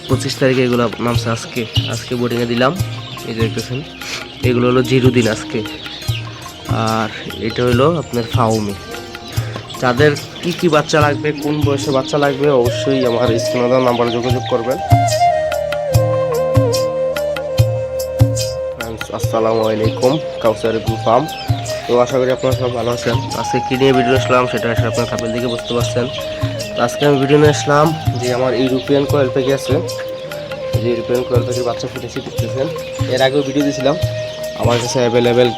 25 তারিখে এগুলো নামছে আজকে বোর্ডিংয়ে দিলাম। এই যে দেখতেছেন এগুলো হলো 0 দিন আজকে। আর এটা হলো আপনার ফাউমি। যাদের কি বাচ্চা লাগবে, কোন বয়সে বাচ্চা লাগবে, অবশ্যই আমার স্ক্রিনে দেওয়া নাম্বারে যোগাযোগ করবেন। আসসালামু আলাইকুম, কাউসার ফার্ম। তো আশা করি আপনারা সব ভালো আছেন। আজকে কী নিয়ে ভিডিও আসলাম সেটা আসলে আপনার থাপের দিকে বুঝতে পারছেন। তো আজকে আমি ভিডিও নিয়ে আসলাম যে আমার ইউরোপিয়ান কয়েল পাখি আছে, যে ইউরোপিয়ান কয়েল পাখির বাচ্চা ফুটেছে দেখতেছেন। এর আগেও ভিডিও দিয়েছিলাম। আমার কাছে অ্যাভেলেবেল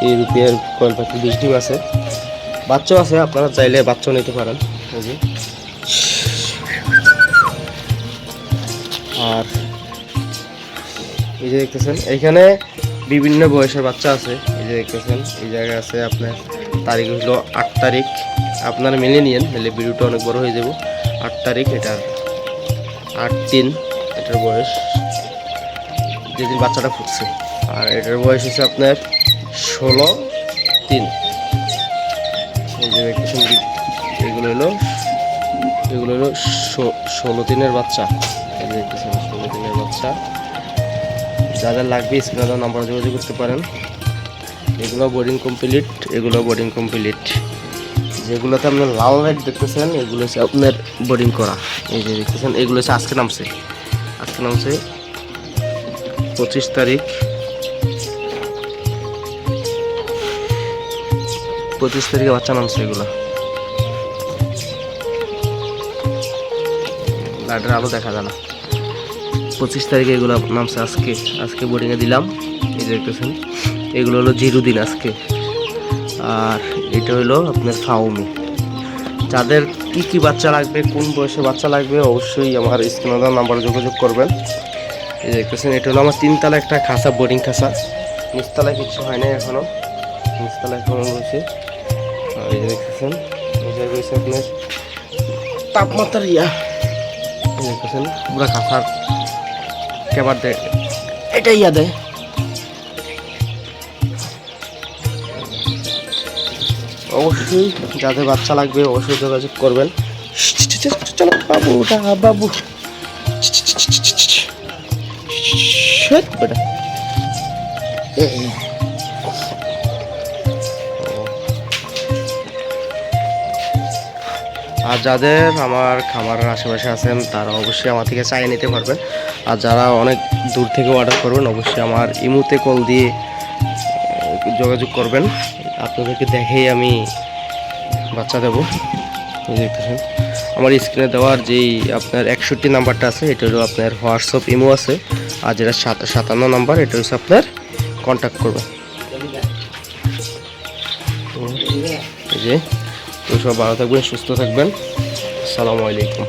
ইউরোপিয়ান কয়েল পাখি 20 ডিম আছে, বাচ্চাও আছে, আপনারা চাইলে বাচ্চাও নিতে পারেন। আর এই যে দেখতেছেন এইখানে বিভিন্ন বয়সের বাচ্চা আছে। এই যে দেখতেছেন এই জায়গায় আছে আপনার তারিখ হলো 8 তারিখ। আপনারা মেলে নিয়েন, মেলে ভিডিওটা অনেক বড় হয়ে যাব। 8 তারিখ, এটা 8/3 এটার বয়স, যেদিন বাচ্চাটা ফুটছে। আর এটার বয়স হচ্ছে আপনার 16/3। এই যে দেখতেছেন এগুলো হলো 16 দিনের বাচ্চা। এই যে দেখতেছেন 16 দিনের বাচ্চা। যাদের লাগবে স্ক্রিনে দেওয়া নাম্বারে যোগাযোগ করতে পারেন। এগুলো বোর্ডিং কমপ্লিট। যেগুলোতে আপনার লাল লাইট দেখতেছেন এগুলো হচ্ছে আপনার বোর্ডিং করা। এই যে দেখতেছেন এগুলো হচ্ছে আজকে নামছে 25 তারিখ। 25 তারিখে বাচ্চা নামছে এগুলো। লাইটের আলো দেখা যায় না। 25 তারিখে এগুলো নামছে আজকে বোর্ডিংয়ে দিলাম। এই যে দেখতেছেন এগুলো হলো 0 দিন আজকে। আর এটা হলো আপনার ফাউমি। যাদের কি বাচ্চা লাগবে, কোন বয়সে বাচ্চা লাগবে, অবশ্যই আমার স্ক্রিনে দেওয়া নাম্বারে যোগাযোগ করবেন। এই দেখতেছেন এটা হলো আমার 3 তলা একটা খাঁচা, বোর্ডিং খাঁচা। নিচতলায় কিছু হয় না এখনো, নিচতলায় এখনো রয়েছে। এই যে দেখতেছেন এই জায়গায় রয়েছে আপনার তাপমাত্রার দেখতেছেন পুরো খাঁচার কেবার দেয়, এটা দেয়। অবশ্যই যাদের বাচ্চা লাগবে অবশ্যই যোগাযোগ করবেন। চলো বাবু আর যাদের আমার খামারের আশেপাশে আছেন তারা অবশ্যই আমার থেকে চাইয়ে নিতে পারবেন। আর যারা অনেক দূর থেকে অর্ডার করবেন অবশ্যই আমার ইমোতে কল দিয়ে যোগাযোগ করবেন। আপনাদেরকে দেখেই আমি বাচ্চা দেবো। দেখতেছেন আমার স্ক্রিনে দেওয়ার যেই আপনার 61 নাম্বারটা আছে এটা হলো আপনার হোয়াটসঅ্যাপ ইমো আছে। আর যেটা 57 নাম্বার এটা হচ্ছে আপনার কন্ট্যাক্ট করবেন। এই যে তো সব ভালো থাকবেন, সুস্থ থাকবেন। আসসালামু আলাইকুম।